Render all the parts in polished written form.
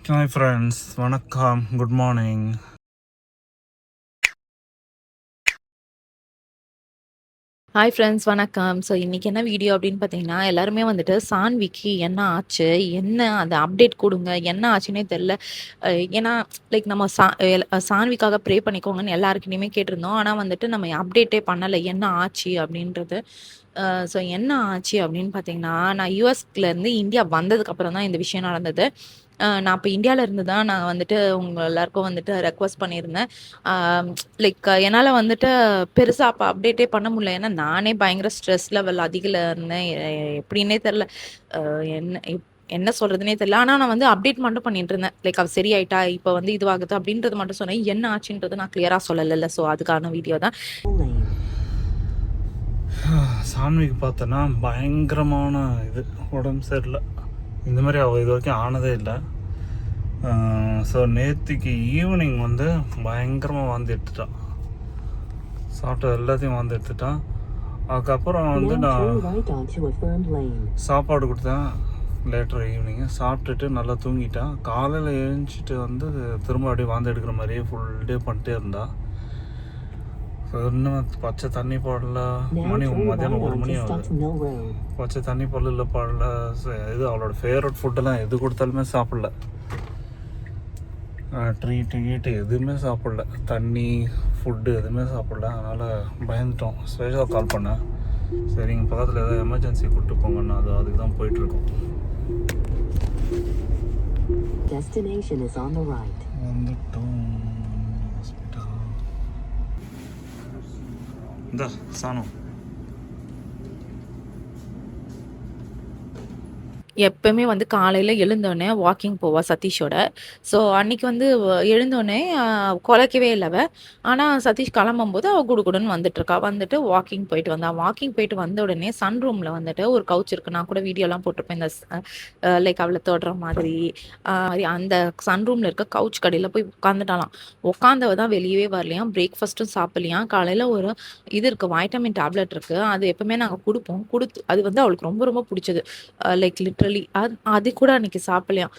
Hi friends, வணக்கம், good morning. Hi friends, வணக்கம். So இன்றைக்கி என்ன வீடியோ அப்படின்னு பார்த்தீங்கன்னா, எல்லாருமே வந்துட்டு சான்விக்கு என்ன ஆச்சு, என்ன அந்த அப்டேட் கொடுங்க, என்ன ஆச்சுன்னே தெரில. ஏன்னா லைக் நம்ம சான்விக்காக ப்ரே பண்ணிக்கோங்கன்னு எல்லாருக்கிட்டையுமே கேட்டிருந்தோம். ஆனால் வந்துட்டு நம்ம அப்டேட்டே பண்ணலை என்ன ஆச்சு அப்படின்றது. ஸோ என்ன ஆச்சு அப்படின்னு பார்த்தீங்கன்னா, நான் யூஎஸ்லேருந்து இந்தியா வந்ததுக்கப்புறம் தான் இந்த விஷயம் நடந்தது. நான் இப்போ இந்தியாவில் இருந்து தான் நான் வந்துட்டு உங்கள் எல்லாருக்கும் வந்துட்டு ரெக்வஸ்ட் பண்ணியிருந்தேன். லைக் என்னால் வந்துட்டு பெருசாக அப்போ அப்டேட்டே பண்ண முடியல. ஏன்னா நானே பயங்கர ஸ்ட்ரெஸ் லெவல் அதிகல இருந்தேன். எப்படின்னே தெரில. என்ன என்ன சொல்கிறதுனே தெரியல. ஆனால் நான் வந்து அப்டேட் மட்டும் பண்ணிட்டு இருந்தேன். லைக் அவள் சரியாயிட்டா, இப்போ வந்து இதுவாகுது அப்படின்றது மட்டும் சொன்னேன். என்ன ஆச்சுன்றது நான் கிளியராக சொல்லலைல்ல. ஸோ அதுக்கான வீடியோ தான். சான்விக்கு பார்த்தோன்னா பயங்கரமான இது உடம்பு சரியில்லை. இந்த மாதிரி அவள் இது வரைக்கும் ஆனதே இல்லை. ஸோ நேற்றுக்கு ஈவினிங் வந்து பயங்கரமாக வாந்தி எடுத்துட்டான். சாப்பிட்ட எல்லாத்தையும் வாந்தி எடுத்துட்டான். அதுக்கப்புறம் வந்து நான் சாப்பாடு கொடுத்தேன் லேட்டர் ஈவினிங்கு. சாப்பிட்டுட்டு நல்லா தூங்கிட்டான். காலையில் எழுந்திச்சிட்டு வந்து திரும்ப அப்படியே வாந்தி எடுக்கிற மாதிரியே ஃபுல் டே பண்ணிட்டே இருந்தா. இன்னும் பச்சை தண்ணி போடல. மதியானம் 1 மணி ஆகுது. பச்சை தண்ணி போடல பாடல. இது அவளோட ஃபேவரட் ஃபுட்டெல்லாம் எது கொடுத்தாலுமே சாப்பிடல. ட்ரீட்டு எதுவுமே சாப்பிடல. தண்ணி ஃபுட்டு எதுவுமே சாப்பிடல. அதனால் பயந்துட்டோம். ஸ்பெஷலாக கால் பண்ணேன். சரி இங்கே பக்கத்தில் ஏதாவது எமர்ஜென்சி கூப்பிட்டு போங்கன்னு அதுக்கு தான் போயிட்டுருக்கோம். வந்துட்டோம் ஹாஸ்பிட்டல். இந்த சாணம் எப்பவுமே வந்து காலையில் எழுந்தோடனே வாக்கிங் போவா சதீஷோட. ஸோ அன்னைக்கு வந்து எழுந்தோடனே குலைக்கவே இல்லைவ. ஆனால் சதீஷ் கிளம்பும்போது அவள் குடுகுடுன்னு வந்துட்டுருக்கா. வந்துட்டு வாக்கிங் போயிட்டு வந்தா. வாக்கிங் போயிட்டு வந்த உடனே சன் ரூமில் வந்துட்டு ஒரு கவுச் இருக்குது. நான் கூட வீடியோலாம் போட்டிருப்பேன். இந்த லைக் அவளை தொடுற மாதிரி அந்த சன் ரூமில் இருக்க கவுச் கடையில் போய் உட்காந்துட்டாலாம். உட்காந்தவ தான் வெளியவே வரலையாம். பிரேக்ஃபாஸ்ட்டும் சாப்பிடலையாம். காலையில் ஒரு இது இருக்குது, வைட்டமின் டேப்லெட் இருக்குது. அது எப்பவுமே நாங்கள் கொடுப்போம். அது வந்து அவளுக்கு ரொம்ப ரொம்ப பிடிச்சது. லைக் லிட்ரலி அது கூட அன்னைக்கு சாப்பிடலையாம்.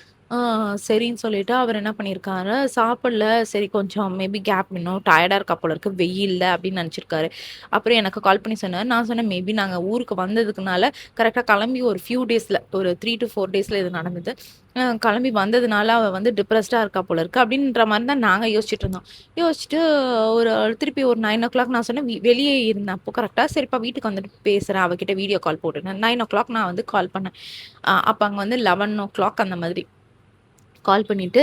சரின்னு சொல்லிட்டு அவர் என்ன பண்ணியிருக்காரு, சாப்பிடல. சரி கொஞ்சம் மேபி கேப் இன்னும் டயர்டாக இருக்கா போல இருக்கு, வெயில்ல அப்படின்னு நினச்சிருக்காரு. அப்புறம் எனக்கு கால் பண்ணி சொன்னார். நான் சொன்னேன் மேபி நாங்கள் ஊருக்கு வந்ததுக்குனால கரெக்டாக கிளம்பி ஒரு ஃபியூ டேஸில், ஒரு 3 to 4 டேஸில் இது நடந்தது. கிளம்பி வந்ததுனால அவள் வந்து டிப்ரெஸ்டாக இருக்கா போல இருக்கு அப்படின்ற மாதிரி தான் நாங்கள் யோசிச்சுட்டு இருந்தோம். யோசிச்சுட்டு திருப்பி ஒரு 9 o'clock நான் சொன்னேன் வெளியே இருந்தேன் அப்போ கரெக்டாக. சரிப்பா வீட்டுக்கு வந்துட்டு பேசுகிறேன், அவகிட்ட வீடியோ கால் போட்டுனேன். 9 o'clock நான் வந்து கால் பண்ணேன். அப்போ அங்கே வந்து 11 o'clock அந்த மாதிரி கால் பண்ணிவிட்டு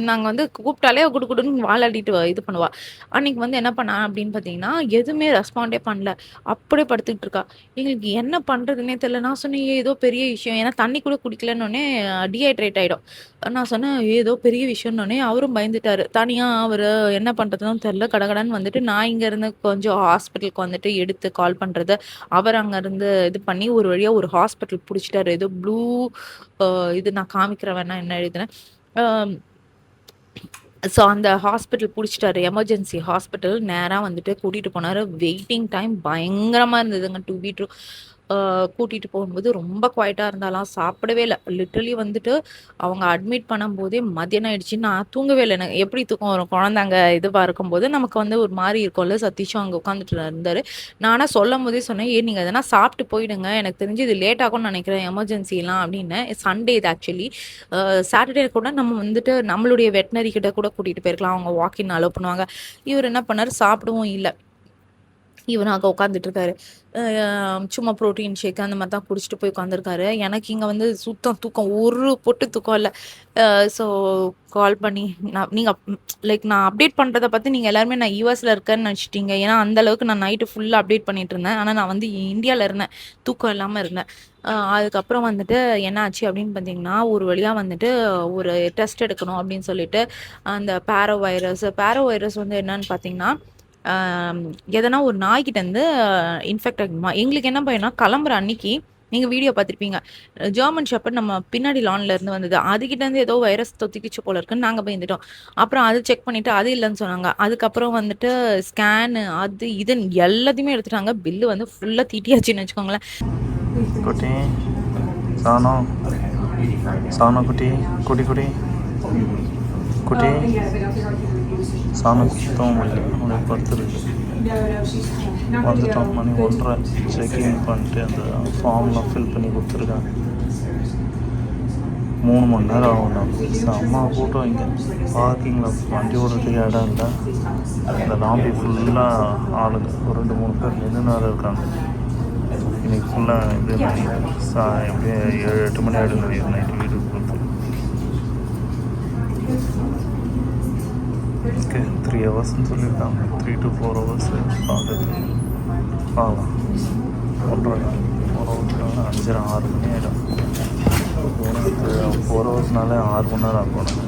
நாங்கள் வந்து கூப்பிட்டாலே குடுன்னு வாலாடிட்டு இது பண்ணுவாள். அன்றைக்கி வந்து என்ன பண்ணா அப்படின்னு பார்த்தீங்கன்னா, எதுவுமே ரெஸ்பாண்டே பண்ணல. அப்படியே படுத்துக்கிட்டு இருக்கா. எங்களுக்கு என்ன பண்ணுறதுனே தெரில. நான் சொன்னேன் ஏதோ பெரிய விஷயம். ஏன்னா தண்ணி கூட குடிக்கலன்னொடனே டீஹைட்ரேட் ஆகிடும். நான் சொன்னேன் ஏதோ பெரிய விஷயம்னோடனே அவரும் பயந்துட்டார். தனியாக அவர் என்ன பண்ணுறதுன்னு தெரில. கடகடன்னு வந்துட்டு நான் இங்கேருந்து கொஞ்சம் ஹாஸ்பிட்டலுக்கு வந்துட்டு எடுத்து கால் பண்ணுறது, அவர் அங்கேருந்து இது பண்ணி ஒரு வழியாக ஒரு ஹாஸ்பிட்டல் பிடிச்சிட்டாரு. ஏதோ ப்ளூ இது நான் காமிக்கிறேன் வேணா என்ன எழுதுனேன். ஸோ அந்த ஹாஸ்பிட்டல் பிடிச்சிட்டாரு. எமர்ஜென்சி ஹாஸ்பிட்டல் நேராக வந்துட்டு கூட்டிகிட்டு போனார். வெயிட்டிங் டைம் பயங்கரமாக இருந்ததுங்க. 2 கூட்டிகிட்டு போகும்போது ரொம்ப குவைட்டாக இருந்தாலாம். சாப்பிடவே இல்லை. லிட்ரலி வந்துட்டு அவங்க அட்மிட் பண்ணும்போதே மதியானம் ஆயிடுச்சு. நான் தூங்கவே இல்லை. எனக்கு எப்படி தூக்கம் வரும், குழந்தாங்க இதுவாக இருக்கும்போது நமக்கு வந்து ஒரு மாதிரி இருக்கும்ல. சதீஷும் அங்கே உட்காந்துட்டு இருந்தார். நானாக சொல்லும் போதே சொன்னேன் நீங்கள் எதனா சாப்பிட்டு போயிடுங்க, எனக்கு தெரிஞ்சு இது லேட் ஆகும்னு நினைக்கிறேன் எமர்ஜென்சிலாம் அப்படின்னு. சண்டே இது ஆக்சுவலி. சாட்டர்டே கூட நம்ம வந்துட்டு நம்மளுடைய வெட்டினரி கிட்ட கூட கூட்டிகிட்டு போயிருக்கலாம், அவங்க வாக்கின் அலோவ் பண்ணுவாங்க. இவர் என்ன பண்ணார், சாப்பிடவும் இல்லை. இவர் அங்கே உட்காந்துட்டு இருக்காரு. சும்மா ப்ரோட்டீன் ஷேக் அந்த மாதிரி தான் குடிச்சிட்டு போய் உட்காந்துருக்காரு. எனக்கு இங்கே வந்து சுத்தம் தூக்கம், ஒரு பொட்டு தூக்கம் இல்லை. ஸோ கால் பண்ணி நீங்கள் லைக் நான் அப்டேட் பண்ணுறதை பற்றி நீங்கள் எல்லாருமே நான் யூஎஸில் இருக்கேன்னு நினச்சிட்டிங்க. ஏன்னா அந்தளவுக்கு நான் நைட்டு ஃபுல்லாக அப்டேட் பண்ணிட்டு இருந்தேன். ஆனால் நான் வந்து இந்தியாவில் இருந்தேன், தூக்கம் இல்லாமல் இருந்தேன். அதுக்கப்புறம் வந்துட்டு என்ன ஆச்சு அப்படின்னு பார்த்தீங்கன்னா, ஒரு வழியாக வந்துட்டு ஒரு டெஸ்ட் எடுக்கணும் அப்படின்னு சொல்லிட்டு அந்த பேரோவைரஸ் வந்து என்னன்னு பார்த்தீங்கன்னா, எதனா ஒரு நாய்கிட்டேருந்து இன்ஃபெக்ட் ஆகிடுமா. எங்களுக்கு என்ன பயம்னா, கிளம்புற அன்னைக்கு நீங்கள் வீடியோ பார்த்துருப்பீங்க, ஜெர்மன் ஷெப்பர்ட் நம்ம பின்னாடி லான்லேருந்து வந்தது. அதுக்கிட்டேருந்து ஏதோ வைரஸ் தொத்திக்கிச்சு போல இருக்குன்னு நாங்கள் பயந்துட்டோம். அப்புறம் அது செக் பண்ணிவிட்டு அது இல்லைன்னு சொன்னாங்க. அதுக்கப்புறம் வந்துட்டு ஸ்கேனு அது இதுன்னு எல்லாத்தையுமே எடுத்துட்டாங்க. பில்லு வந்து ஃபுல்லாக தீட்டியாச்சுன்னு வச்சுக்கோங்களேன். குட்டி சாணம் குட்டி குடி குட்டி சாமி சுத்தமாக முடியல அப்படியே படுத்துருக்கு. வந்துட்டோம், மணி 1:30. செக்இன் பண்ணிட்டு அந்த ஃபார்ம்லாம் ஃபில் பண்ணி கொடுத்துருக்காங்க. 3 மணி நேரம் ஆகும். செம்ம கூட்டம் இங்கே. பார்க்கிங்கில் வண்டி ஓடுறதுக்கு இடம் இல்லை. இந்த லாம்பி ஃபுல்லாக ஆளுங்க ஒரு 2-3 பேர் நின்று வேறு இருக்காங்க. இன்றைக்கி ஃபுல்லாக இது எப்படியே 7-8 மணி ஆகிடும் நினைக்கிறேன் நைட்டு வீட்டுக்கு போகிறது. ஓகே, 3 ஹவர்ஸ்ன்னு சொல்லியிருக்காங்க. 3 to 4 ஹவர்ஸ் பார்க்குறது. பார்க்கலாம். 1:30 4 ஹவர்ஸ் 5-6 மணி ஆகிடும். எனக்கு 4 ஹவர்ஸ்னாலே 6 மணி நேரம் ஆகணும்.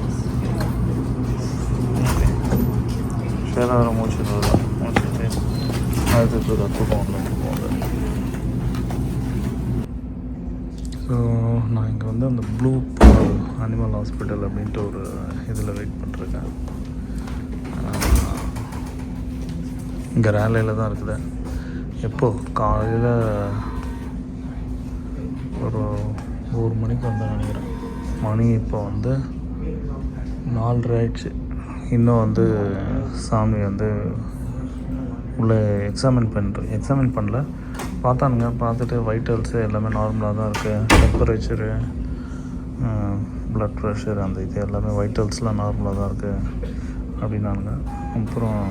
ஷேராக முடிச்சுட்டு முடிச்சுட்டு அதுக்கு தூக்கம் ஒன்று போகுது. ஸோ நான் இங்கே வந்து அந்த ப்ளூ பால் அனிமல் ஹாஸ்பிட்டல் அப்படின்ட்டு ஒரு இதில் வெயிட் பண்ணிருக்கேன். இங்கே ரேலையில் தான் இருக்குது. எப்போது காலையில் ஒரு 1 மணிக்கு வந்தேன் நினைக்கிறேன். மணி இப்போ வந்து 4:30 ஆயிடுச்சு. இன்னும் வந்து சாமி வந்து உள்ளே எக்ஸாமின் பண்ணல. பார்த்தானுங்க. பார்த்துட்டு வைட்டல்ஸு எல்லாமே நார்மலாக தான் இருக்குது. டெம்பரேச்சரு, ப்ளட் ப்ரெஷர், அந்த இது எல்லாமே வைட்டல்ஸ்லாம் நார்மலாக தான் இருக்குது அப்படின்னானுங்க. அப்புறம்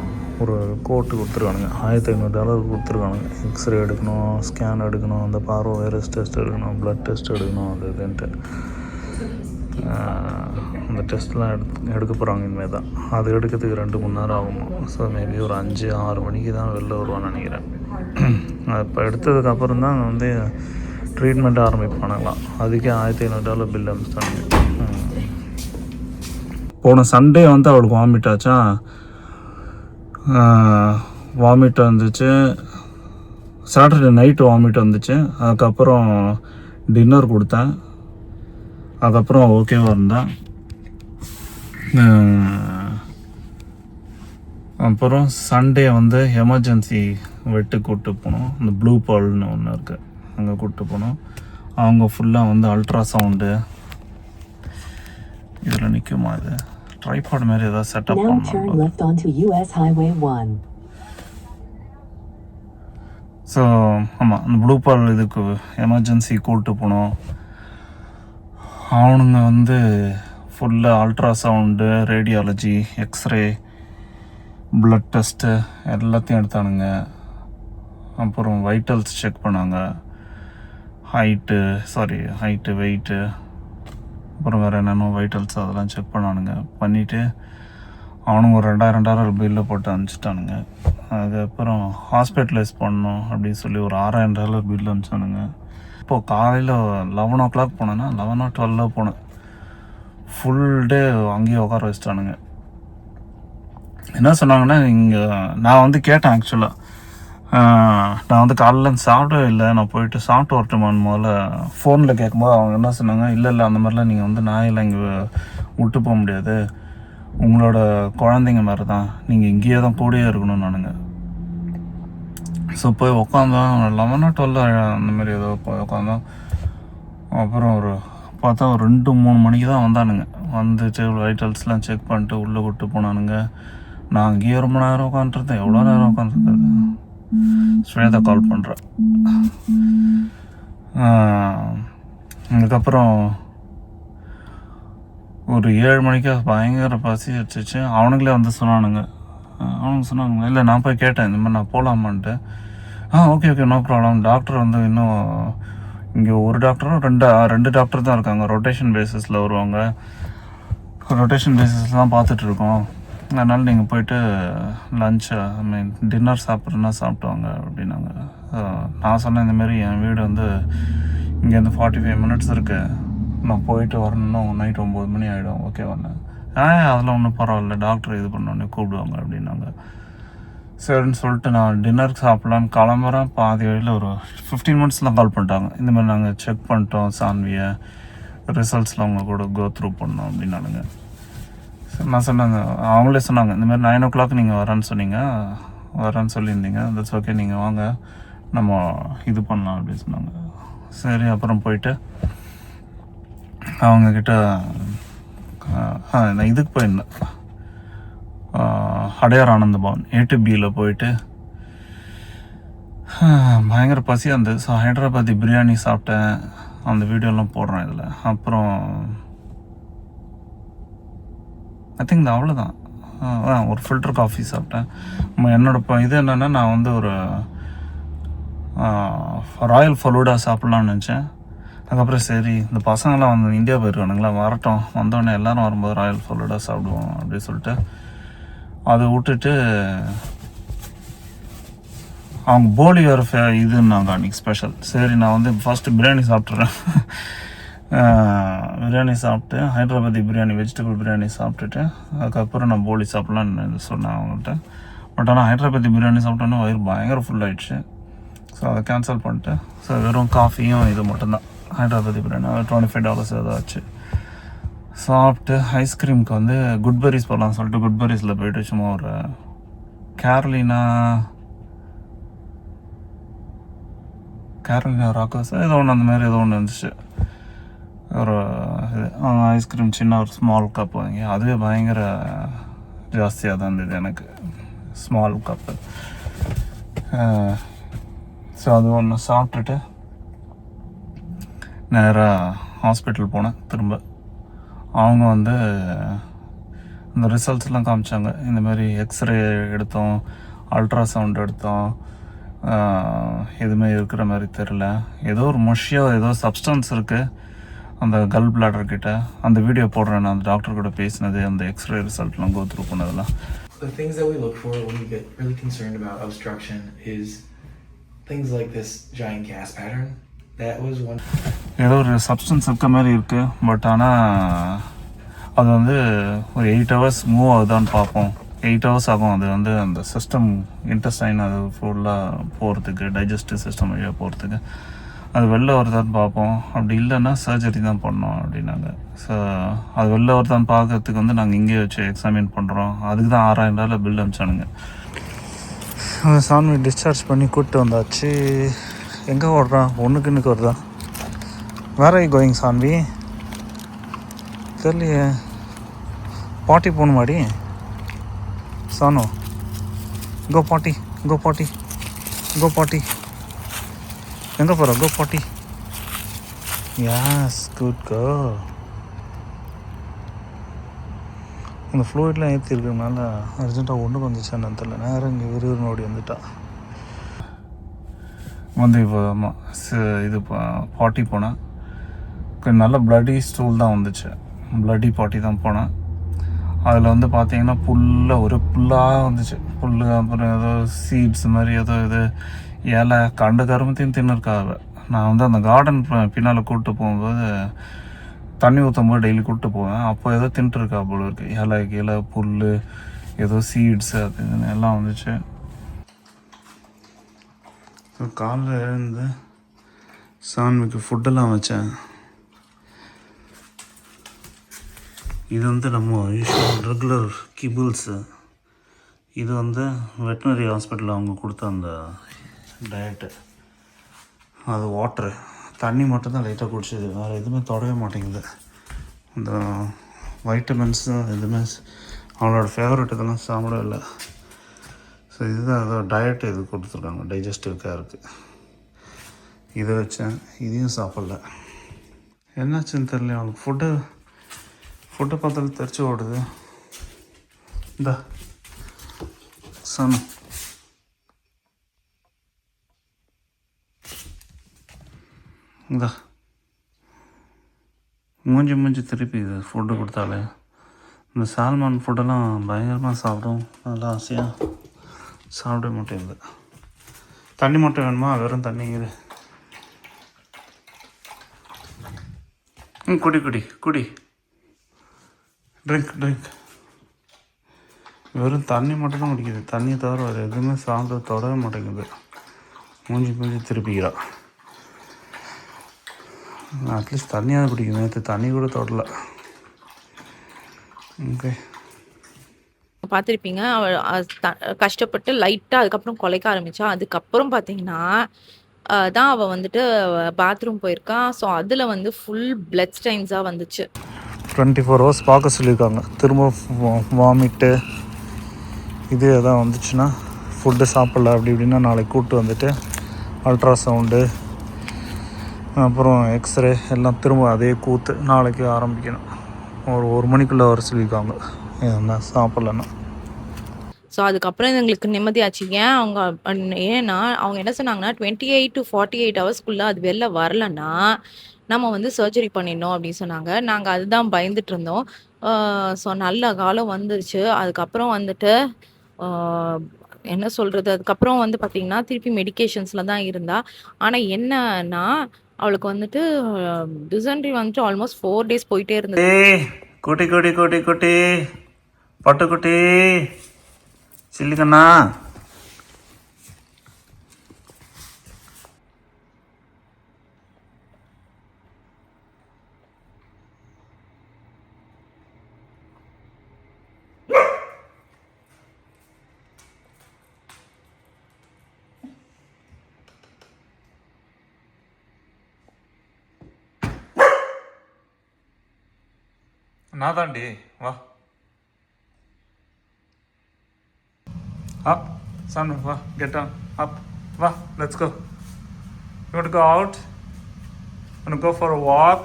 ஒரு கோட்டு கொடுத்துருக்கானுங்க. $1500 கொடுத்துருக்கானுங்க. எக்ஸ்ரே எடுக்கணும், ஸ்கேன் எடுக்கணும், அந்த பார்வை வைரஸ் டெஸ்ட் எடுக்கணும், ப்ளட் டெஸ்ட் எடுக்கணும், அது இதுன்ட்டு அந்த டெஸ்ட்லாம் எடுக்க போகிறாங்க இனிமேல் தான். அது எடுக்கிறதுக்கு 2 மணி நேரம் ஆகுமா. ஸோ மேபி ஒரு 5-6 மணிக்கு தான் வெளில வருவான்னு நினைக்கிறேன். இப்போ எடுத்ததுக்கப்புறம் தான் வந்து ட்ரீட்மெண்ட்டு ஆரம்பிப்பானுங்களாம். அதுக்கே $1500 பில் அனுப்பிச்சிட்டானுங்க. போன சண்டே வந்து அவளுக்கு வாமிட் ஆச்சா. வாமிட் வந்துச்சு. சாட்டர்டே நைட்டு வாமிட் வந்துச்சு. அதுக்கப்புறம் டின்னர் கொடுத்தேன். அதுக்கப்புறம் ஓகேவாக இருந்தேன். அப்புறம் சண்டே வந்து எமர்ஜென்சி வெட்டு கூப்பிட்டு போனோம். இந்த ப்ளூ பால்னு ஒன்று இருக்குது, அங்கே கூப்பிட்டு போனோம். அவங்க ஃபுல்லாக வந்து அல்ட்ராசவுண்டு இதில் நிற்குமா, இது ட்ரைபாட் மாதிரி ஏதாவது செட்டப் பண்ணணும். ஸோ ஆமாம், அந்த ப்ளூ பால் இதுக்கு எமர்ஜென்சி கூப்பிட்டு போனோம். அவனுங்க வந்து ஃபுல்லாக ultrasound, radiology, x-ray, blood test எல்லாத்தையும் எடுத்தானுங்க. அப்புறம் வைட்டல்ஸ் செக் பண்ணாங்க. ஹைட்டு, வெயிட்டு, அப்புறம் வேறு என்னென்ன வைட்டல்ஸ் அதெல்லாம் செக் பண்ணானுங்க. பண்ணிவிட்டு அவனுங்க ஒரு $2000 பில்லை போட்டு அனுப்பிச்சிட்டானுங்க. அதுக்கப்புறம் ஹாஸ்பிட்டலைஸ் பண்ணணும் அப்படின்னு சொல்லி ஒரு $6000 பில் அனுப்பிச்சானுங்க. இப்போது காலையில் 11 o'clock போனேன்னா 11 or 12 போனேன். ஃபுல் டே அங்கேயே உட்கார வச்சிட்டானுங்க. என்ன சொன்னாங்கன்னா, இங்கே நான் வந்து கேட்டேன் ஆக்சுவலாக. நான் வந்து காலையில் சாப்பிடவே இல்லை, நான் போயிட்டு சாப்பிட்டு வரட்டுமான்னு முதல்ல ஃபோனில் கேட்கும்போது அவங்க என்ன சொன்னாங்க, இல்லை அந்த மாதிரிலாம் நீங்கள் வந்து நாயெல்லாம் இங்கே விட்டு போக முடியாது, உங்களோட குழந்தைங்க மாதிரி தான், நீங்கள் இங்கேயே தான் கூடயே இருக்கணும் நானுங்க. ஸோ போய் உட்காந்தோம். 11 or 12 அந்தமாரி ஏதோ போய் உட்காந்தோம். அப்புறம் பார்த்தா ஒரு 2-3 மணிக்கு தான் வந்தானுங்க. வந்துட்டு வைட்டல்ஸ்லாம் செக் பண்ணிட்டு உள்ளே கூப்பிட்டு போனானுங்க. நான் அங்கேயே ரொம்ப நேரம் உட்காந்துருந்தேன். எவ்வளோ நேரம் உட்காந்துருக்கேன். ஸ்வேதா கால் பண்ணுறேன். அதுக்கப்புறம் ஒரு 7 மணிக்கு பயங்கர பசி வச்சிச்சு. அவனுங்களே வந்து சொன்னானுங்க. இல்லை நான் போய் கேட்டேன், இந்த மாதிரி நான் போகலாமான்ட்டு. Okay no problem. டாக்டர் வந்து இன்னும் இங்கே ஒரு டாக்டரும் 2 டாக்டர் தான் இருக்காங்க. ரொட்டேஷன் பேசிஸில் வருவாங்க. ரொட்டேஷன் பேசிஸில் தான் பார்த்துட்ருக்கோம். அதனால் நீங்கள் போயிட்டு லன்ச் டின்னர் சாப்பிட்றதுனா சாப்பிட்டு வாங்க அப்படின்னாங்க. நான் சொன்னேன், இந்தமாரி என் வீடு வந்து இங்கேருந்து 45 minutes இருக்குது, நான் போயிட்டு வரணுன்னா நைட் 9 மணி ஆகிடும். ஓகே வந்தேன். அதெல்லாம் ஒன்றும் பரவாயில்ல, டாக்டர் இது பண்ணோடனே கூப்பிடுவாங்க அப்படின்னாங்க. சரின்னு சொல்லிட்டு நான் டின்னருக்கு சாப்பிட்லான்னு கிளம்புறேன். பாதி வழியில் ஒரு 15 minutes கால் பண்ணிட்டாங்க. இந்தமாதிரி நாங்கள் செக் பண்ணிட்டோம் சான்வியை, ரிசல்ட்ஸில் அவங்க கூட கோ த்ரூ பண்ணோம் அப்படின்னானுங்க. நான் சொன்னாங்க, அவங்களே சொன்னாங்க, இந்தமாதிரி 9 o'clock நீங்கள் வரேன்னு சொல்லியிருந்தீங்க, தட்ஸ் ஓகே, நீங்கள் வாங்க நம்ம இது பண்ணலாம் அப்படின்னு சொன்னாங்க. சரி, அப்புறம் போயிட்டு அவங்கக்கிட்ட நான் இதுக்கு போயிருந்தேன், அடையார் ஆனந்த பவன் A to Bயில் போயிட்டு பயங்கர பசியாக இருந்தது. ஸோ ஹைதராபாத்தி பிரியாணி சாப்பிட்டேன், அந்த வீடியோலாம் போடுறேன் இதில். அப்புறம் ஐ திங்க் அவ்வளோதான். ஒரு ஃபில்டர் காஃபி சாப்பிட்டேன். இது என்னென்னா, நான் வந்து ஒரு ராயல் ஃபலூடா சாப்பிட்லான்னு நினச்சேன். அதுக்கப்புறம் சரி, இந்த பசங்களாம் வந்து இந்தியா போயிருக்கானுங்களா, வரட்டும், வந்தோடனே எல்லோரும் வரும்போது ராயல் ஃபலூடா சாப்பிடுவோம் அப்படின்னு சொல்லிட்டு அதை விட்டுட்டு அவங்க போலி வேறு இதுன்னாங்க அன்றைக்கி ஸ்பெஷல். சரி, நான் வந்து ஃபஸ்ட்டு பிரியாணி சாப்பிட்றேன். பிரியாணி சாப்பிட்டு ஹைதராபாத்தி பிரியாணி, வெஜிடபிள் பிரியாணி சாப்பிட்டுட்டு அதுக்கப்புறம் நான் போலி சாப்பிட்லான்னு சொன்னேன் அவங்கள்ட்ட. பட் ஆனால் ஹைதராபாத்தி பிரியாணி சாப்பிட்டோன்னே வயிறு பயங்கர ஃபுல் ஆகிடுச்சு. ஸோ அதை கேன்சல் பண்ணிட்டு, ஸோ வெறும் காஃபியும் இது மட்டும்தான், ஹைதராபாத்தி பிரியாணி $25 ஏதோ ஆச்சு. சாப்பிட்டு ஐஸ்கிரீமுக்கு வந்து குட்பெரிஸ் போகலான்னு சொல்லிட்டு குட்பெரிஸில் போய்ட்டு சும்மா ஒரு கேரளினா ராக்கர்ஸ் ஏதோ ஒன்று அந்த மாதிரி ஏதோ ஒன்று இருந்துச்சு. ஒரு இது ஐஸ்கிரீம் சின்ன ஒரு ஸ்மால் கப் வாங்கி, அதுவே பயங்கர ஜாஸ்தியாக தான் இருந்தது எனக்கு, ஸ்மால் கப்பு. ஸோ அது ஒன்று சாப்பிட்டுட்டு நேராக ஹாஸ்பிட்டல் போனேன். திரும்ப அவங்க வந்து இந்த ரிசல்ட்ஸ்லாம் காமிச்சாங்க. இந்தமாரி எக்ஸ்ரே எடுத்தோம், அல்ட்ராசவுண்ட் எடுத்தோம், எதுவுமே இருக்கிற மாதிரி தெரில. ஏதோ ஒரு மொஷியாக ஏதோ சப்ஸ்டன்ஸ் இருக்குது அந்த கல் பிளாடர் கிட்ட. அந்த வீடியோ போடுறேன் நான், அந்த டாக்டர் கூட பேசினது, அந்த எக்ஸ்ரே ரிசல்ட்லாம் கோ த்ரூ பண்ணதெல்லாம். The things that we look for when we get really concerned about obstruction is things like this giant gas pattern. That was one. ஏதோ ஒரு சப்ஸ்டன்ஸ் இருக்க மாதிரி இருக்குது. பட் ஆனால் அது வந்து ஒரு 8 hours மூவ் ஆகுதான்னு பார்ப்போம். 8 hours ஆகும் அது வந்து அந்த சிஸ்டம், இன்டெஸ்டைன் அது ஃபுல்லாக போகிறதுக்கு, டைஜஸ்டிவ் சிஸ்டம் வழியாக போகிறதுக்கு. அது வெளில வருதான்னு பார்ப்போம். அப்படி இல்லைன்னா சர்ஜரி தான் பண்ணோம் அப்படின்னாங்க. ஸோ அது வெளில வருதான்னு பார்க்கறதுக்கு வந்து நாங்கள் இங்கேயே வச்சு எக்ஸாமின் பண்ணுறோம். அதுக்கு தான் $6000 பில் அனுப்பிச்சானுங்க. சாமி டிஸ்சார்ஜ் பண்ணி கூப்பிட்டு வந்தாச்சு. எங்கே ஓடுறான், ஒன்றுக்கு வருதா? வேற கோயிங் சான்வி தெரியலையே. பாட்டி போகணுமாடி சானோ? கோ பாட்டி, கோ பாட்டி, கோ பாட்டி. எங்கே போகிற? கோ பாட்டி. யாஸ், குட் கோ. இந்த ஃப்ளூயிட்லாம் ஏற்றி இருக்கிறதுனால அர்ஜென்ட்டாக ஒன்றுக்கு வந்துச்சான்னு தெரியல. நேரம் இங்கே விறுவிறு ஓடி வந்துட்டா. வந்து இப்போ இது பாட்டி போனேன். நல்ல பிளட்டி ஸ்டூல் தான் வந்துச்சு, பிளட்டி பாட்டி தான் போனேன். அதில் வந்து பார்த்தீங்கன்னா புல்லாக வந்துச்சு. புல், அப்புறம் ஏதோ சீட்ஸ் மாதிரி ஏதோ இது இலை கண்டு கருமத்தையும் தின்னுருக்காவ. நான் வந்து அந்த கார்டன் பின்னால் கூப்பிட்டு போகும்போது தண்ணி ஊற்றும் போது டெய்லி கூப்பிட்டு போவேன். அப்போ ஏதோ தின்ட்டுருக்கா போல இருக்குது. இலை புல் ஏதோ சீட்ஸ் அது இதுன்னு எல்லாம் வந்துச்சு. காலைல எழுந்து சான்விக்கு ஃபுட்டெல்லாம் வச்சேன். இது வந்து நம்ம யூஸ்வல் ரெகுலர் கிபிள்ஸு. இது வந்து வெட்டினரி ஹாஸ்பிட்டலில் அவங்க கொடுத்த அந்த டயட்டு. அது வாட்ரு, தண்ணி மட்டும் தான் லைட்டாக குடிச்சது, வேறு எதுவுமே தொடவே மாட்டேங்குது. இந்த வைட்டமின்ஸு எதுவுமே அவளோட ஃபேவரட் இதெல்லாம் சாப்பிடவே இல்லை. ஸோ இதுதான் ஏதோ டயட் இது கொடுத்துருக்காங்க, டைஜஸ்டிவ் கேருக்கு. இதை வச்சேன், இதையும் சாப்பிடல. என்னாச்சுன்னு தெரியல அவனுக்கு. ஃபுட்டை பார்த்தாலும் தெரிச்சு ஓடுது. இந்த சனு இந்த மூஞ்சி திருப்பி இது ஃபுட்டு கொடுத்தாலே. இந்த சால்மான் ஃபுட்டெல்லாம் பயங்கரமாக சாப்பிடும், நல்லா ஆசையாக சாப்பிட மாட்டேங்குது. தண்ணி மட்டும் வேணுமா? வெறும் தண்ணி இது. குடி ட்ரிங்க். வெறும் தண்ணி மட்டும் தான் குடிக்குது. தண்ணியை தவிர வேறு எதுவுமே சாப்பிட தொடவே மாட்டேங்குது. மூஞ்சி திருப்பிக்கிறா. அட்லீஸ்ட் தண்ணியாவது குடிக்கும். நேற்று தண்ணி கூட தொடல. ஓகே, பார்த்துருப்பீங்க. அவள் கஷ்டப்பட்டு லைட்டாக அதுக்கப்புறம் குலைக்க ஆரம்பித்தா. அதுக்கப்புறம் பார்த்தீங்கன்னா தான் அவள் வந்துட்டு பாத்ரூம் போயிருக்கா. ஸோ அதில் வந்து ஃபுல் பிளட் ஸ்டைன்ஸாக வந்துச்சு. 24 ஹவர்ஸ் பார்க்க சொல்லியிருக்காங்க. திரும்ப வாமிட்டு இது எதாவது வந்துச்சுன்னா, ஃபுட்டு சாப்பிடல அப்படி இப்படின்னா நாளைக்கு கூப்பிட்டு வந்துட்டு அல்ட்ராசவுண்டு அப்புறம் எக்ஸ்ரே எல்லாம் திரும்ப அதே கூத்து நாளைக்கு ஆரம்பிக்கணும். ஒரு மணிக்குள்ளே வர சொல்லியிருக்காங்க என்ன சாப்பிட்லன்னா. ஸோ அதுக்கப்புறம் எங்களுக்கு நிம்மதியாச்சு. ஏன்னா அவங்க என்ன சொன்னாங்கன்னா 28 to 48 ஹவர்ஸ்க்குள்ளே அது வெளில வரலன்னா நம்ம வந்து சர்ஜரி பண்ணிடணும் அப்படின்னு சொன்னாங்க. நாங்கள் அதுதான் பயந்துட்டு இருந்தோம். ஸோ நல்ல காலம் வந்துருச்சு. அதுக்கப்புறம் வந்துட்டு என்ன சொல்கிறது, அதுக்கப்புறம் வந்து பார்த்திங்கன்னா திருப்பி மெடிக்கேஷன்ஸில் தான் இருந்தா. ஆனால் என்னன்னா அவளுக்கு வந்துட்டு டிசென்ட்ரி வந்துட்டு ஆல்மோஸ்ட் 4 days போயிட்டே இருந்தது. குட்டி குட்டி குட்டி குட்டி பட்டுக்குட்டி சில்லிக்கண்ணா, நான் தாண்டி வா. Up, son, va, get down, up, va, let's go. You want to go out? Want to go for a walk?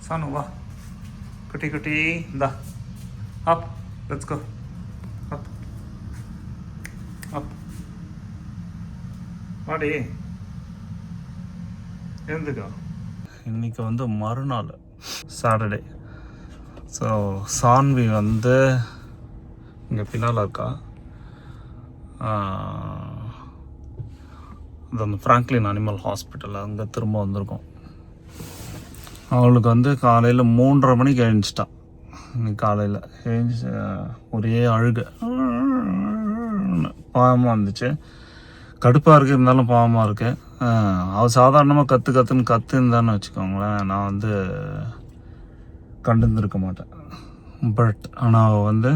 Son, va. Kutti kutti, da. Up, let's go. Up. Up. வாடி எழுந்துக்கோ. இன்னைக்கு வந்து மறுநாள் சாட்டர்டே. ஸோ சான்வி வந்து இங்கே பின்னால் இருக்கா. அது அந்த ஃப்ராங்க்லின் அனிமல் ஹாஸ்பிட்டல் அங்கே திரும்ப வந்திருக்கோம். அவளுக்கு வந்து காலையில் 3:30 மணிக்கு எழுந்துச்சிட்டான். இன்னைக்கு காலையில் எழுந்துச்சு ஒரே அழுக, பாவமாக இருந்துச்சு. கடுப்பாக இருக்குது, இருந்தாலும் பாவமாக இருக்கு. அவள் சாதாரணமாக கற்றுன்னு கற்றுந்தான்னு வச்சுக்கோங்களேன், நான் வந்து கண்டுருக்க மாட்டேன். பட் ஆனால் அவள் வந்து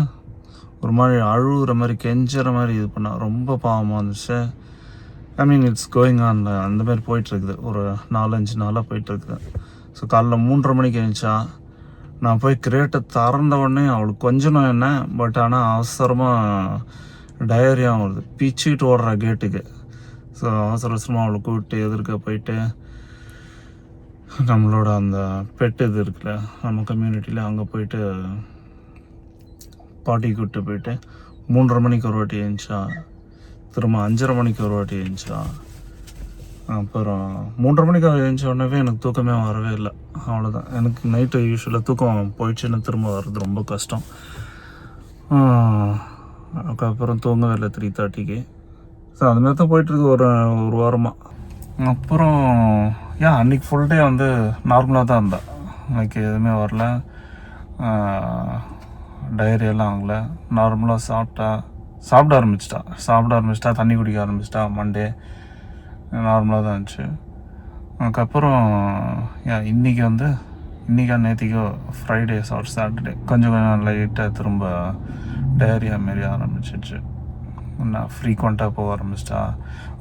ஒரு மாதிரி அழுகுற மாதிரி கெஞ்சுற மாதிரி இது பண்ணால் ரொம்ப பாவமாக இருந்துச்சு. ஐ மீன் இட்ஸ் கோயிங் ஆன், அந்த மாதிரி போயிட்டுருக்குது. ஒரு 4-5 நாளாக போயிட்டுருக்குது. ஸோ காலைல 3:30 மணிக்கு எழுந்துச்சா. நான் போய் கிரேட்டை திறந்த உடனே அவளுக்கு கொஞ்சம் என்ன, பட் ஆனால் அவசரமாக டயரியாகவும் வருது, பிச்சுக்கிட்டு ஓடுறா கேட்டுக்கு. ஸோ அவசரமாக அவளை கூப்பிட்டு எதிர்க்க போயிட்டு நம்மளோட அந்த பெட் இது இருக்குல்ல நம்ம கம்யூனிட்டியில், அங்கே போயிட்டு பாட்டி கூப்பிட்டு போயிட்டு 3:30 மணிக்கு ஒரு வாட்டி எழுந்துச்சா. திரும்ப 5:30 மணிக்கு ஒரு வாட்டி எழுந்துச்சா. அப்புறம் 3:30 மணிக்கு எழுந்துச்ச உடனே எனக்கு தூக்கமே வரவே இல்லை. அவ்வளோதான். எனக்கு நைட்டு யூஸ்வலாக தூக்கம் போயிடுச்சுன்னு திரும்ப வர்றது ரொம்ப கஷ்டம். அதுக்கப்புறம் தூங்கவே இல்லை 3:30க்கு. ஸோ அதுமாதிரி தான் போயிட்டுருக்கு ஒரு வாரமாக. அப்புறம் அன்றைக்கி ஃபுல் டே வந்து நார்மலாக தான் இருந்தேன். எனக்கு எதுவுமே வரல, டயரியெல்லாம் ஆகலை. நார்மலாக சாப்பிட ஆரம்பிச்சிட்டா, தண்ணி குடிக்க ஆரம்பிச்சிட்டா. மண்டே நார்மலாக தான் இருந்துச்சு. அதுக்கப்புறம் இன்றைக்கா நேற்றுக்கோ ஃப்ரைடே ஆர் சாட்டர்டே கொஞ்சம் லைட்டாக திரும்ப டயரியா மாரி ஆரம்பிச்சிடுச்சு. நான் ஃப்ரீக்வெண்ட்டாக போக ஆரம்பிச்சிட்டா.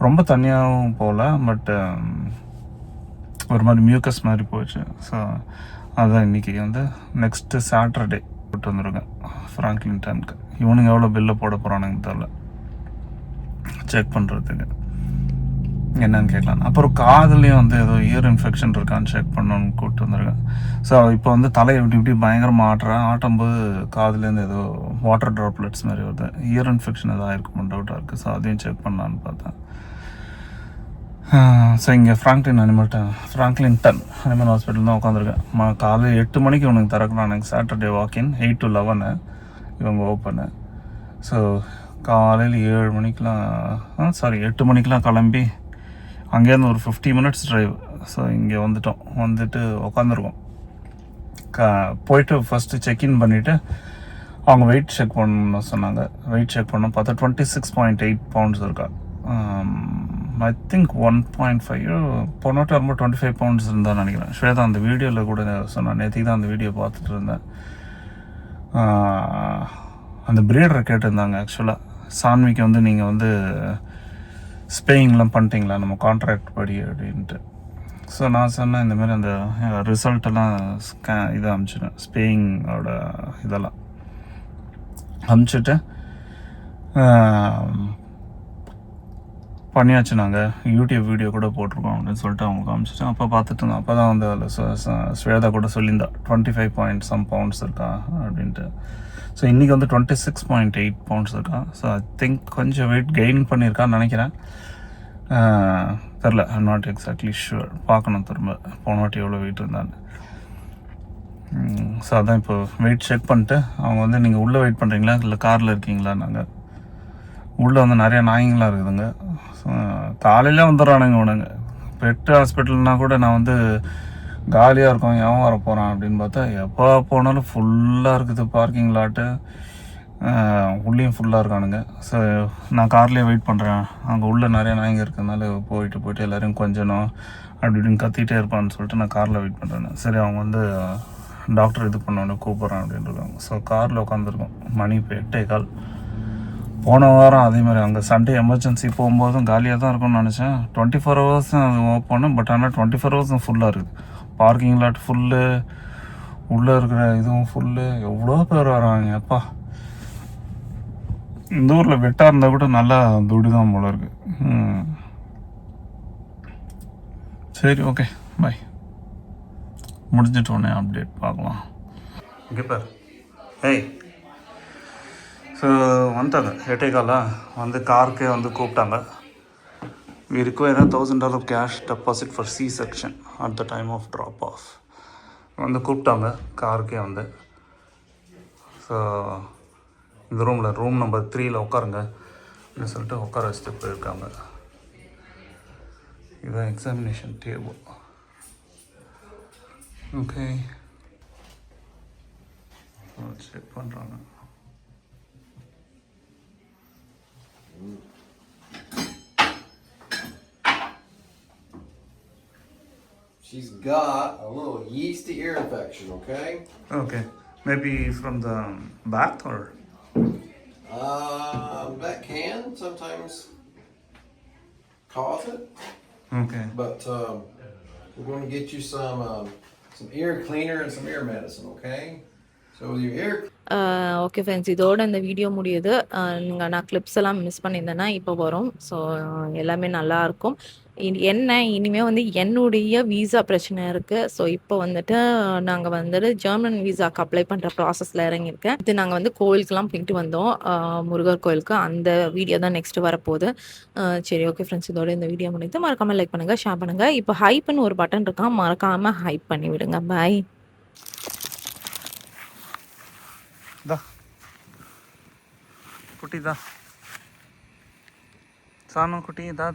ரொம்ப தனியாகவும் போகல, பட் ஒரு மாதிரி மியூக்கஸ் மாதிரி போயிடுச்சு. ஸோ அதுதான் இன்றைக்கி வந்து நெக்ஸ்ட்டு சாட்டர்டே போட்டு வந்துருக்கேன் ஃப்ராங்க்லின் டனுக்கு. இவனுங்க எவ்வளோ பில்லை போட போகிறானுங்க தெரியல, செக் பண்ணுறதுக்கு என்னன்னு கேட்கலாம். அப்புறம் காதுலேயும் வந்து ஏதோ இயர் இன்ஃபெக்ஷன் இருக்கான்னு செக் பண்ணணுன்னு கூப்பிட்டு வந்துருக்கேன். ஸோ இப்போ வந்து தலையை இப்படி பயங்கரமாக ஆட்டும்போது காதுலேருந்து ஏதோ வாட்டர் ட்ராப்லெட்ஸ் மாதிரி வருது. இயர் இன்ஃபெக்ஷன் எதாவது ஆயிருக்குமோ டவுட்டாக இருக்குது. ஸோ அதையும் செக் பண்ணலான்னு பார்த்தேன். ஸோ இங்கே ஃப்ராங்க்லின் டன் அனிமல் ஹாஸ்பிட்டல் தான் உட்காந்துருக்கேன். காலையில் 8 மணிக்கு இவனுக்கு திறக்கலாம். எனக்கு சாட்டர்டே வாக்கின் 8 to 11 இவங்க ஓப்பனு. ஸோ காலையில் 8 மணிக்கெலாம் கிளம்பி அங்கேருந்து ஒரு 50 minutes ட்ரைவ். ஸோ இங்கே வந்துட்டு உட்காந்துருக்கோம். போயிட்டு ஃபஸ்ட்டு செக்இன் பண்ணிவிட்டு அவங்க வெயிட் செக் பண்ணணும்னு சொன்னாங்க. வெயிட் செக் பண்ணோம், பார்த்தா 26.8 pounds இருக்கா. ஐ திங்க் 1.5 போனோட்டு வரும்போது 25 pounds இருந்தான்னு நினைக்கிறேன். ஸ்வேதா அந்த வீடியோவில் கூட சொன்னேன். நேற்றுக்கு தான் அந்த வீடியோ பார்த்துட்டு இருந்தேன். அந்த ப்ரீடரை கேட்டிருந்தாங்க ஆக்சுவலாக, சான்விக்கு வந்து நீங்கள் வந்து ஸ்பேயிங்லாம் பண்ணிட்டீங்களா நம்ம கான்ட்ராக்ட் படி அப்படின்ட்டு. ஸோ நான் சொன்னேன் இந்தமாரி அந்த ரிசல்ட்டெல்லாம் இதை அனுப்பிச்சிட்டேன், ஸ்பேயிங்கோட இதெல்லாம் அனுப்பிச்சிட்டு பண்ணியாச்சு. நாங்கள் யூடியூப் வீடியோ கூட போட்டிருக்கோம் அப்படின்னு சொல்லிட்டு அவங்களுக்கு அனுப்பிச்சிட்டேன். அப்போ பார்த்துட்டு இருந்தோம். அப்போ தான் வந்து அதில் ஸ்வேதா கூட சொல்லியிருந்தா 25 pounds இருக்கா அப்படின்ட்டு. ஸோ இன்றைக்கி வந்து 26.8 pounds இருக்கா. ஸோ ஐ திங்க் கொஞ்சம் வெயிட் கெயின் பண்ணியிருக்கான்னு நினைக்கிறேன். தெரில, ஐம் நாட் எக்ஸாக்ட்லி ஷுர். பார்க்கணும் திரும்ப போன வாட்டி எவ்வளோ வெயிட் இருந்தான்னு. ஸோ அதான் இப்போ வெயிட் செக் பண்ணிட்டு அவங்க வந்து நீங்கள் உள்ளே வெயிட் பண்ணுறீங்களா இல்லை காரில் இருக்கீங்களா? நாங்கள் உள்ளே வந்து நிறையா நாய்ங்களாம் இருக்குதுங்க. காலையில் வந்துடுறானுங்க உனங்க. பெட்டு ஹாஸ்பிட்டல்னால் கூட நான் வந்து காலியாக இருக்கும், எவன் வர போகிறான் அப்படின்னு பார்த்தா எப்போ போனாலும் ஃபுல்லாக இருக்குது பார்க்கிங் லாட்டு. உள்ளேயும் ஃபுல்லாக இருக்கானுங்க. ஸோ நான் கார்லேயே வெயிட் பண்ணுறேன். அங்கே உள்ளே நிறைய நாய்ங்க இருக்கிறதுனால போயிட்டு எல்லோரையும் கொஞ்சணும் அப்படி இப்படின்னு கத்திகிட்டே இருப்பான்னு சொல்லிட்டு நான் காரில் வெயிட் பண்ணுறேன். சரி அவங்க வந்து டாக்டர் இது பண்ணோன்னு கூப்பிட்றேன் அப்படின்னு இருக்காங்க. ஸோ காரில் உட்காந்துருக்கோம். மணி இப்போ 8:15. போன வாரம் அதே மாதிரி அங்கே சண்டே எமர்ஜென்சி போகும்போதும் காலியாக தான் இருக்கும்னு நினச்சேன். 24 hours அது ஓப்பன். பட் ஆனால் 24 hours ஃபுல்லாக இருக்குது. பார்க்கிங் லாட் ஃபுல்லு, உள்ளே இருக்கிற இதுவும் ஃபுல்லு. எவ்வளோ பேர் வராங்க அப்பா. இந்த ஊரில் வெட்டாக இருந்தால் கூட நல்லா துடி தான் போல இருக்கு. சரி, ஓகே, பாய். முடிஞ்சிட்டோன்னே அப்டேட் பார்க்கலாம். இங்கே பார். ஏய், ஸோ வந்துட்டாங்க 8:15 வந்து காருக்கே வந்து கூப்பிட்டாங்க. We require $1,000 cash deposit for C-section at the time of drop-off. வந்து கூப்பிட்டாங்க காருக்கே வந்து. ஸோ இந்த ரூம் நம்பர் 3 உட்காருங்க அப்படின்னு சொல்லிட்டு உட்கார வச்சுட்டு போயிருக்காங்க. இதுதான் எக்ஸாமினேஷன் டேபிள். ஓகே, செக் பண்ணுறாங்க. She's got a little yeasty ear infection, okay? Okay, maybe from the bath or? That can sometimes cause it. Okay. But we're going to get you some ear cleaner and some ear medicine, okay? So with your ear. Okay friends, இதோட இந்த video முடியுது. நான் clips எல்லாம் miss பண்ணியிருந்தேன்னா இப்போ வரும். So எல்லாமே நல்லாயிருக்கும். இனிமேல் வந்து என்னுடைய வீசா பிரச்சனை இருக்குது. ஸோ இப்போ வந்துட்டு நாங்கள் வந்துட்டு ஜெர்மன் வீசாக்கு அப்ளை பண்ணுற ப்ராசஸில் இறங்கியிருக்கேன். இது நாங்கள் வந்து கோவிலுக்கெலாம் போயிட்டு வந்தோம், முருகர் கோயிலுக்கு. அந்த வீடியோ தான் நெக்ஸ்ட்டு வரப்போகுது. சரி, ஓகே ஃப்ரெண்ட்ஸ், இதோட இந்த வீடியோ முடித்து மறக்காமல் லைக் பண்ணுங்கள், ஷேர் பண்ணுங்கள். இப்போ ஹைப்னு ஒரு பட்டன் இருக்கான், மறக்காமல் ஹைப் பண்ணி விடுங்க. பாய். குட்டி தான் சாணம் குட்டி, தா.